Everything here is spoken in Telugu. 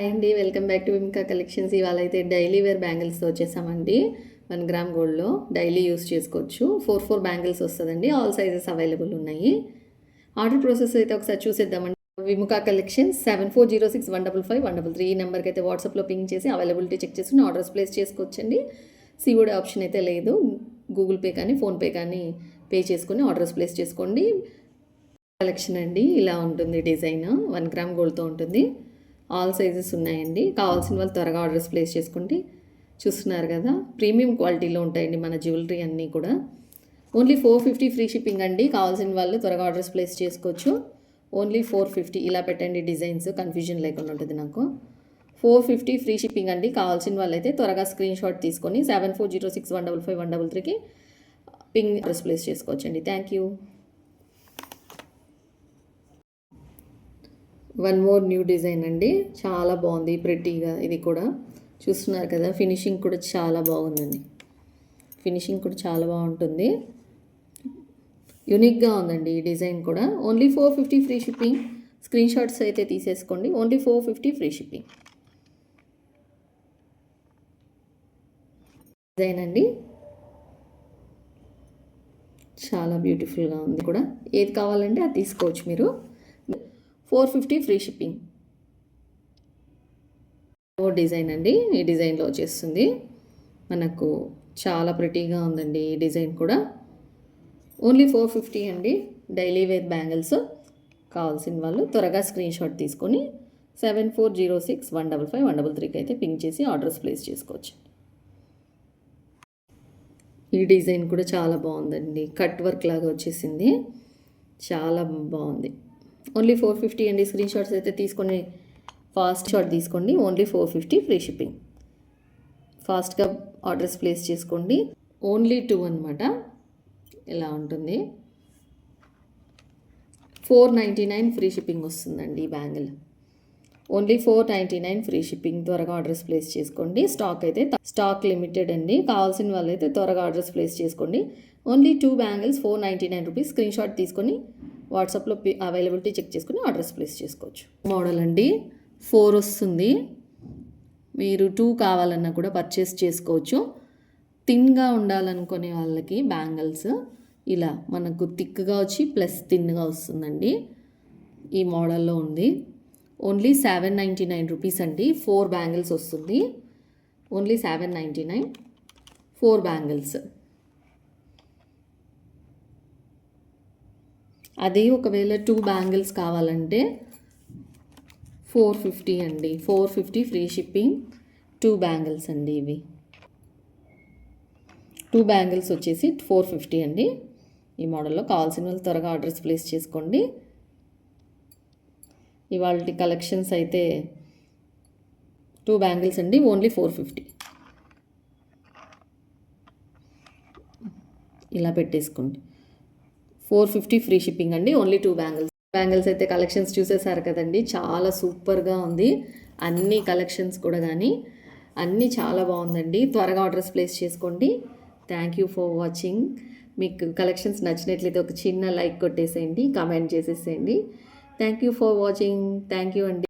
హాయ్ అండి, వెల్కమ్ బ్యాక్ టు విమ్కా కలెక్షన్స్. ఇవాళ అయితే డైలీ వేర్ బ్యాంగిల్స్తో వచ్చేసామండి. 1 గ్రామ్ గోల్డ్లో డైలీ యూస్ చేసుకోవచ్చు. 4 బ్యాంగిల్స్ వస్తుందండి. ఆల్ సైజెస్ అవైలబుల్ ఉన్నాయి. ఆర్డర్ ప్రాసెస్ అయితే ఒకసారి చూసేద్దామండి. విముకా కలెక్షన్స్ 7406155133 ఈ నెంబర్కి అయితే వాట్సాప్లో పింక్ చేసి అవైలబిలిటీ చెక్ చేసుకుని ఆర్డర్స్ ప్లేస్ చేసుకోవచ్చండి. సిఓడి ఆప్షన్ అయితే లేదు. గూగుల్ పే కానీ ఫోన్పే కానీ పే చేసుకుని ఆర్డర్స్ ప్లేస్ చేసుకోండి. కలెక్షన్ అండి ఇలా ఉంటుంది. డిజైన్ 1 గ్రామ్ గోల్డ్తో ఉంటుంది. ఆల్ సైజెస్ ఉన్నాయండి. కావాల్సిన వాళ్ళు త్వరగా ఆర్డర్స్ ప్లేస్ చేసుకోండి. చూస్తున్నారు కదా, ప్రీమియం క్వాలిటీలో ఉంటాయండి మన జ్యువెలరీ అన్నీ కూడా. ఓన్లీ 450 ఫ్రీ షిప్పింగ్ అండి. కావాల్సిన వాళ్ళు త్వరగా ఆర్డర్స్ ప్లేస్ చేసుకోవచ్చు. ఓన్లీ 450 ఇలా పెట్టండి. డిజైన్స్ కన్ఫ్యూజన్ లేకుండా ఉంటుంది నాకు. 450 ఫ్రీ షిప్పింగ్ అండి. కావాల్సిన వాళ్ళైతే త్వరగా స్క్రీన్ షాట్ తీసుకొని 7406155133కి పింగ్ ఆర్డర్స్ ప్లేస్ చేసుకోవచ్చండి. Thank you. One more new design అండి. చాలా బాగుంది, ప్రెట్టీగా. ఇది కూడా చూస్తున్నారు కదా, ఫినిషింగ్ కూడా చాలా బాగుందండి. ఫినిషింగ్ కూడా చాలా బాగుంటుంది. యూనిక్గా ఉందండి ఈ డిజైన్ కూడా. Only 450 free shipping. Screen shots అయితే తీసేసుకోండి. Only 450 free shipping. డిజైన్ అండి, చాలా బ్యూటిఫుల్గా ఉంది కూడా. ఏది కావాలంటే అది తీసుకోవచ్చు మీరు. 450 ఫ్రీ షిప్పింగ్. డిజైన్ అండి, ఈ డిజైన్లో వచ్చేస్తుంది మనకు. చాలా ప్రిటీగా ఉందండి ఈ డిజైన్ కూడా. ఓన్లీ 450 అండి. Daily wear bangles. కావాల్సిన వాళ్ళు త్వరగా స్క్రీన్ షాట్ తీసుకొని 7406155133కి అయితే పింక్ చేసి ఆర్డర్స్ ప్లేస్ చేసుకోవచ్చు. ఈ డిజైన్ కూడా చాలా బాగుందండి. కట్ వర్క్ లాగా వచ్చేసింది, చాలా బాగుంది. ఓన్లీ 450 అండి. స్క్రీన్ షాట్స్ అయితే తీసుకొని ఫాస్ట్ షాట్ తీసుకోండి. Only 450 free shipping. ఫాస్ట్గా ఆర్డర్స్ ప్లేస్ చేసుకోండి. ఓన్లీ 2 అనమాట. ఇలా ఉంటుంది. 499 ఫ్రీ షిప్పింగ్ వస్తుందండి ఈ బ్యాంగిల్. Only 499 free shipping. త్వరగా ఆర్డర్స్ ప్లేస్ చేసుకోండి. స్టాక్ లిమిటెడ్ అండి. కావాల్సిన వాళ్ళైతే త్వరగా ఆర్డర్స్ ప్లేస్ చేసుకోండి. Only 2 bangles 499 rupees. Screen shot తీసుకొని వాట్సాప్లో అవైలబిలిటీ చెక్ చేసుకుని ఆర్డర్స్ ప్లేస్ చేసుకోవచ్చు. మోడల్ అండి 4 వస్తుంది. మీరు 2 కావాలన్నా కూడా పర్చేస్ చేసుకోవచ్చు. థిన్గా ఉండాలనుకునే వాళ్ళకి బ్యాంగిల్స్ ఇలా మనకు థిక్గా వచ్చి ప్లస్ థిన్గా వస్తుందండి. ఈ మోడల్లో ఉంది. ఓన్లీ 799 రూపీస్ అండి. 4 బ్యాంగిల్స్ వస్తుంది. Only 799 4 bangles. అది ఒకవేళ 2 బ్యాంగిల్స్ కావాలంటే 450 అండి. 450 ఫ్రీ షిప్పింగ్. 2 బ్యాంగిల్స్ అండి ఇవి. 2 బ్యాంగిల్స్ వచ్చేసి 450 అండి. ఈ మోడల్లో కావాల్సిన వాళ్ళు త్వరగా ఆర్డర్స్ ప్లేస్ చేసుకోండి. ఇవాళ కలెక్షన్స్ అయితే 2 బ్యాంగిల్స్ అండి. ఓన్లీ 450. ఇలా పెట్టేసుకోండి. 450 ఫ్రీ షిప్పింగ్ అండి. ఓన్లీ 2 బ్యాంగిల్స్ అయితే కలెక్షన్స్ చూసేసారు కదండి. చాలా సూపర్గా ఉంది. అన్ని కలెక్షన్స్ కూడా కానీ అన్నీ చాలా బాగుందండి. త్వరగా ఆర్డర్స్ ప్లేస్ చేసుకోండి. Thank you for watching. మీకు కలెక్షన్స్ నచ్చినట్లయితే ఒక చిన్న లైక్ కొట్టేసేయండి, కామెంట్ చేసేసేయండి. Thank you for watching. Thank you అండి.